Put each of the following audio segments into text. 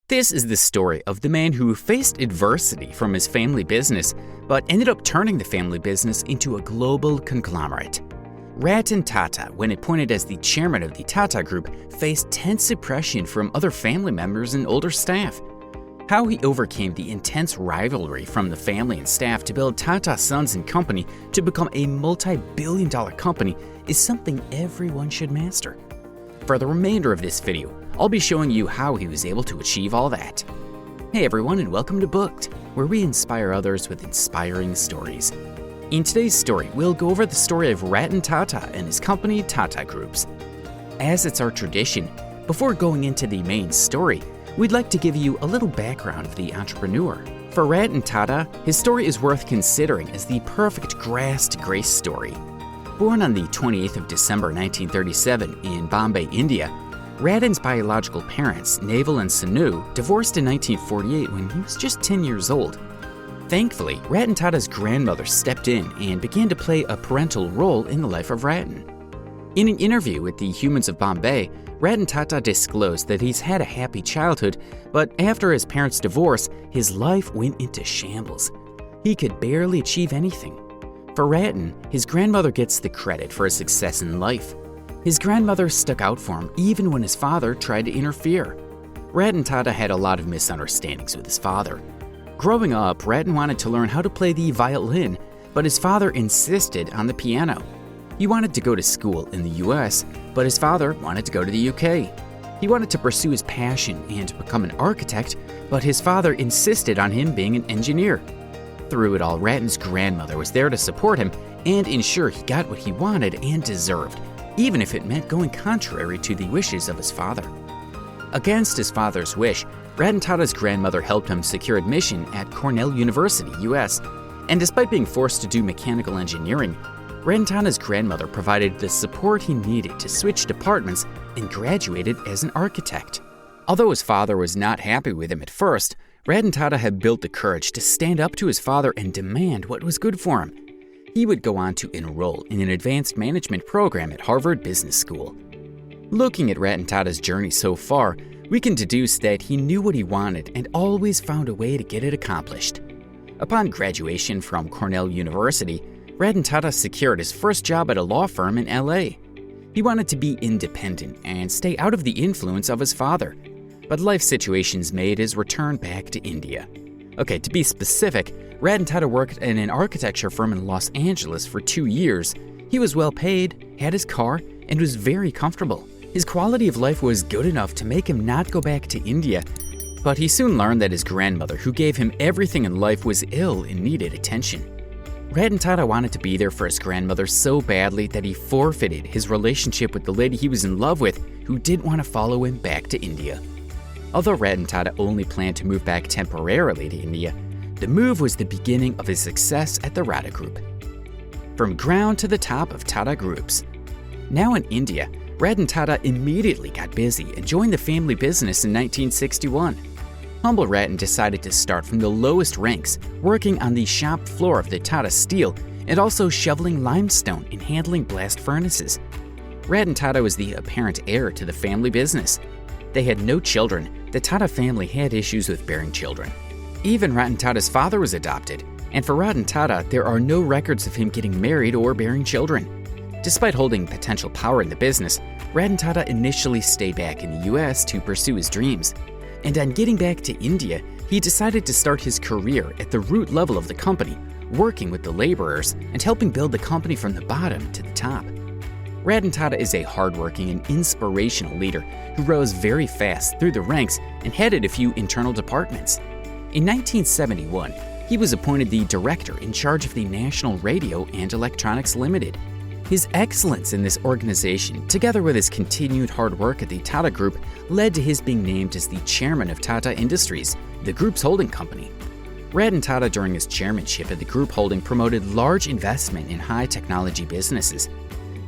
This is the story of the man who faced adversity from his family business, but ended up turning the family business into a global conglomerate. Ratan Tata, when appointed as the chairman of the Tata Group, faced tense suppression from other family members and older staff. How he overcame the intense rivalry from the family and staff to build Tata Sons & Company to become a multi-billion-dollar company is something everyone should master. For the remainder of this video, I'll be showing you how he was able to achieve all that. Hey everyone, and welcome to Booked, where we inspire others with inspiring stories. In today's story, we'll go over the story of Ratan Tata and his company Tata Groups. As it's our tradition, before going into the main story, we'd like to give you a little background of the entrepreneur. For Ratan Tata, his story is worth considering as the perfect grass to grace story. Born on the 28th of December 1937 in Bombay, India, Ratan's biological parents, Naval and Sanu, divorced in 1948 when he was just 10 years old. Thankfully, Ratan Tata's grandmother stepped in and began to play a parental role in the life of Ratan. In an interview with the Humans of Bombay, Ratan Tata disclosed that he's had a happy childhood, but after his parents' divorce, his life went into shambles. He could barely achieve anything. For Ratan, his grandmother gets the credit for his success in life. His grandmother stuck out for him even when his father tried to interfere. Ratan Tata had a lot of misunderstandings with his father. Growing up, Ratan wanted to learn how to play the violin, but his father insisted on the piano. He wanted to go to school in the US, but his father wanted to go to the UK. He wanted to pursue his passion and become an architect, but his father insisted on him being an engineer. Through it all, Ratan's grandmother was there to support him and ensure he got what he wanted and deserved, even if it meant going contrary to the wishes of his father. Against his father's wish, Ratan Tata's grandmother helped him secure admission at Cornell University, US, and despite being forced to do mechanical engineering, Ratan Tata's grandmother provided the support he needed to switch departments and graduated as an architect. Although his father was not happy with him at first, Ratan Tata had built the courage to stand up to his father and demand what was good for him. He would go on to enroll in an advanced management program at Harvard Business School. Looking at Ratan Tata's journey so far, we can deduce that he knew what he wanted and always found a way to get it accomplished. Upon graduation from Cornell University, Ratan Tata secured his first job at a law firm in LA. He wanted to be independent and stay out of the influence of his father, but life situations made his return back to India. Okay, to be specific, Ratan Tata worked in an architecture firm in Los Angeles for 2 years. He was well paid, had his car, and was very comfortable. His quality of life was good enough to make him not go back to India, but he soon learned that his grandmother, who gave him everything in life, was ill and needed attention. Ratan Tata wanted to be there for his grandmother so badly that he forfeited his relationship with the lady he was in love with, who didn't want to follow him back to India. Although Ratan Tata only planned to move back temporarily to India, the move was the beginning of his success at the Tata Group. From ground to the top of Tata Groups. Now in India, Ratan Tata immediately got busy and joined the family business in 1961. Humble Ratan decided to start from the lowest ranks, working on the shop floor of the Tata Steel and also shoveling limestone and handling blast furnaces. Ratan Tata was the apparent heir to the family business. They had no children. The Tata family had issues with bearing children. Even Ratan Tata's father was adopted, and for Ratan Tata, there are no records of him getting married or bearing children. Despite holding potential power in the business, Ratan Tata initially stayed back in the US to pursue his dreams. And on getting back to India, he decided to start his career at the root level of the company, working with the laborers and helping build the company from the bottom to the top. Ratan Tata is a hardworking and inspirational leader who rose very fast through the ranks and headed a few internal departments. In 1971, he was appointed the director in charge of the National Radio and Electronics Limited. His excellence in this organization, together with his continued hard work at the Tata Group, led to his being named as the chairman of Tata Industries, the group's holding company. Ratan Tata, during his chairmanship at the group holding, promoted large investment in high technology businesses.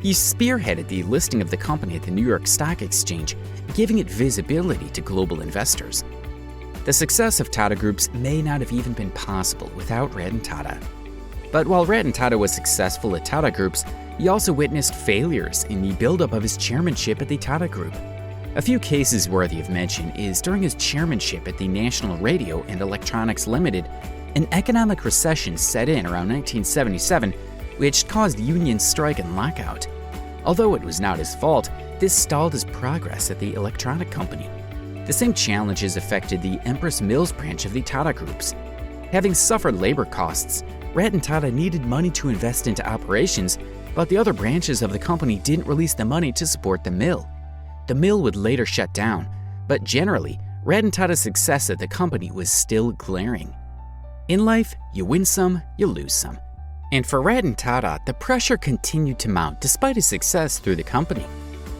He spearheaded the listing of the company at the New York Stock Exchange, giving it visibility to global investors. The success of Tata Groups may not have even been possible without Ratan Tata. But while Ratan Tata was successful at Tata Groups, he also witnessed failures in the buildup of his chairmanship at the Tata Group. A few cases worthy of mention is during his chairmanship at the National Radio and Electronics Limited, an economic recession set in around 1977, which caused union strike and lockout. Although it was not his fault, this stalled his progress at the electronic company. The same challenges affected the Empress Mills branch of the Tata Groups. Having suffered labor costs, Ratan Tata needed money to invest into operations, but the other branches of the company didn't release the money to support the mill. The mill would later shut down, but generally, Ratan Tata's success at the company was still glaring. In life, you win some, you lose some. And for Ratan Tata, the pressure continued to mount despite his success through the company.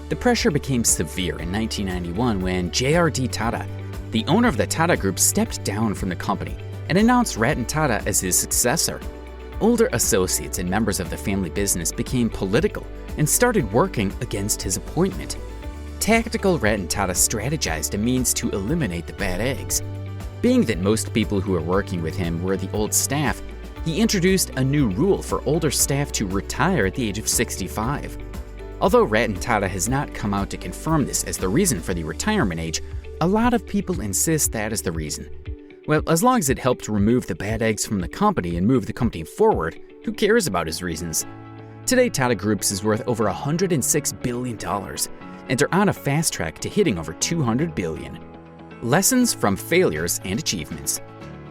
The pressure became severe in 1991 when J.R.D. Tata, the owner of the Tata Group, stepped down from the company and announced Ratan Tata as his successor. Older associates and members of the family business became political and started working against his appointment. Tactical Ratan Tata strategized a means to eliminate the bad eggs. Being that most people who were working with him were the old staff, he introduced a new rule for older staff to retire at the age of 65. Although Ratan Tata has not come out to confirm this as the reason for the retirement age, a lot of people insist that is the reason. Well, as long as it helped remove the bad eggs from the company and move the company forward, who cares about his reasons? Today, Tata Groups is worth over $106 billion, and are on a fast track to hitting over $200 billion. Lessons from failures and achievements.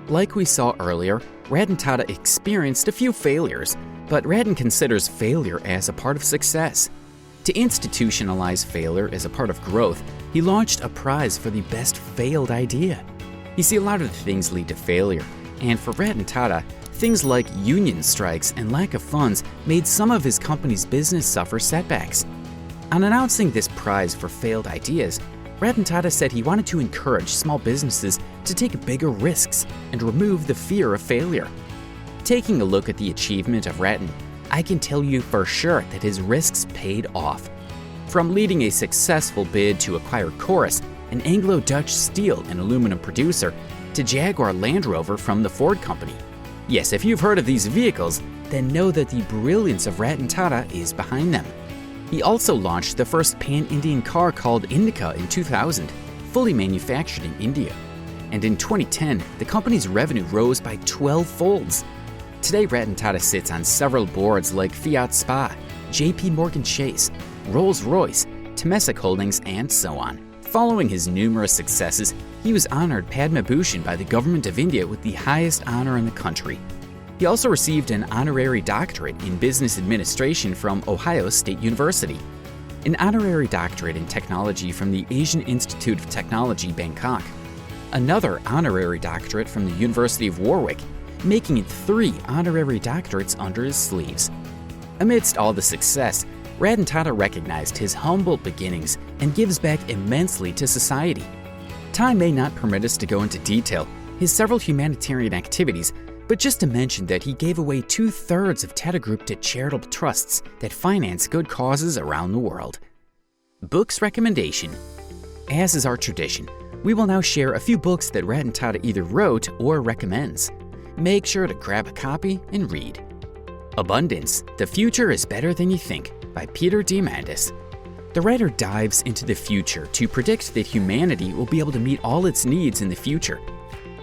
Like we saw earlier, Ratan Tata experienced a few failures, but Ratan considers failure as a part of success. To institutionalize failure as a part of growth, he launched a prize for the best failed idea. You see, a lot of things lead to failure, and for Ratan Tata, things like union strikes and lack of funds made some of his company's business suffer setbacks. On announcing this prize for failed ideas, Ratan Tata said he wanted to encourage small businesses to take bigger risks and remove the fear of failure. Taking a look at the achievement of Ratan, I can tell you for sure that his risks paid off. From leading a successful bid to acquire Corus, an Anglo-Dutch steel and aluminum producer, to Jaguar Land Rover from the Ford Company. Yes, if you've heard of these vehicles, then know that the brilliance of Ratan Tata is behind them. He also launched the first pan-Indian car called Indica in 2000, fully manufactured in India. And in 2010, the company's revenue rose by 12 folds. Today, Ratan Tata sits on several boards like Fiat Spa, JP Morgan Chase, Rolls-Royce, Temasek Holdings, and so on. Following his numerous successes, he was honored Padma Bhushan by the government of India with the highest honor in the country. He also received an honorary doctorate in business administration from Ohio State University, an honorary doctorate in technology from the Asian Institute of Technology, Bangkok, another honorary doctorate from the University of Warwick, making it 3 honorary doctorates under his sleeves. Amidst all the success, Ratan Tata recognized his humble beginnings and gives back immensely to society. Time may not permit us to go into detail his several humanitarian activities, but just to mention that he gave away 2/3 of Tata Group to charitable trusts that finance good causes around the world. Books recommendation. As is our tradition, we will now share a few books that Ratan Tata either wrote or recommends. Make sure to grab a copy and read. Abundance: The Future is Better Than You Think by Peter Diamandis. The writer dives into the future to predict that humanity will be able to meet all its needs in the future.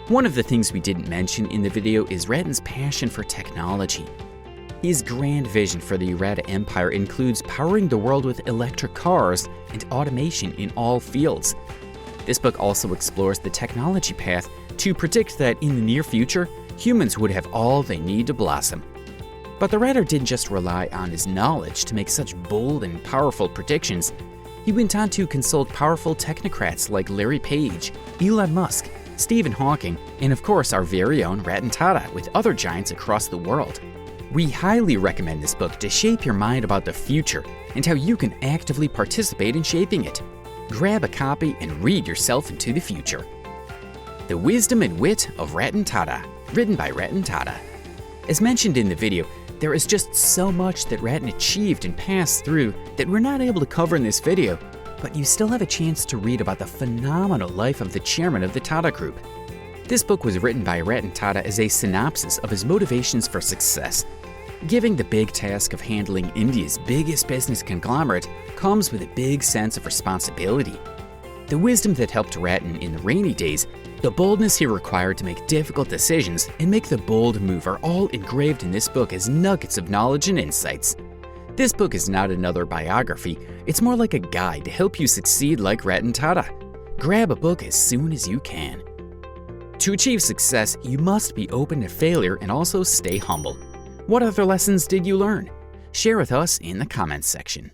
One of the things we didn't mention in the video is Ratan's passion for technology. His grand vision for the Rata Empire includes powering the world with electric cars and automation in all fields. This book also explores the technology path to predict that in the near future, humans would have all they need to blossom. But the writer didn't just rely on his knowledge to make such bold and powerful predictions. He went on to consult powerful technocrats like Larry Page, Elon Musk, Stephen Hawking, and of course our very own Ratan Tata with other giants across the world. We highly recommend this book to shape your mind about the future and how you can actively participate in shaping it. Grab a copy and read yourself into the future. The Wisdom and Wit of Ratan Tata, written by Ratan Tata. As mentioned in the video, there is just so much that Ratan achieved and passed through that we're not able to cover in this video, but you still have a chance to read about the phenomenal life of the chairman of the Tata Group. This book was written by Ratan Tata as a synopsis of his motivations for success. Giving the big task of handling India's biggest business conglomerate comes with a big sense of responsibility. the wisdom that helped Ratton in the rainy days, the boldness he required to make difficult decisions, and make the bold move are all engraved in this book as nuggets of knowledge and insights. This book is not another biography, it's more like a guide to help you succeed like Ratan Tata. Grab a book as soon as you can. To achieve success, you must be open to failure and also stay humble. What other lessons did you learn? Share with us in the comments section.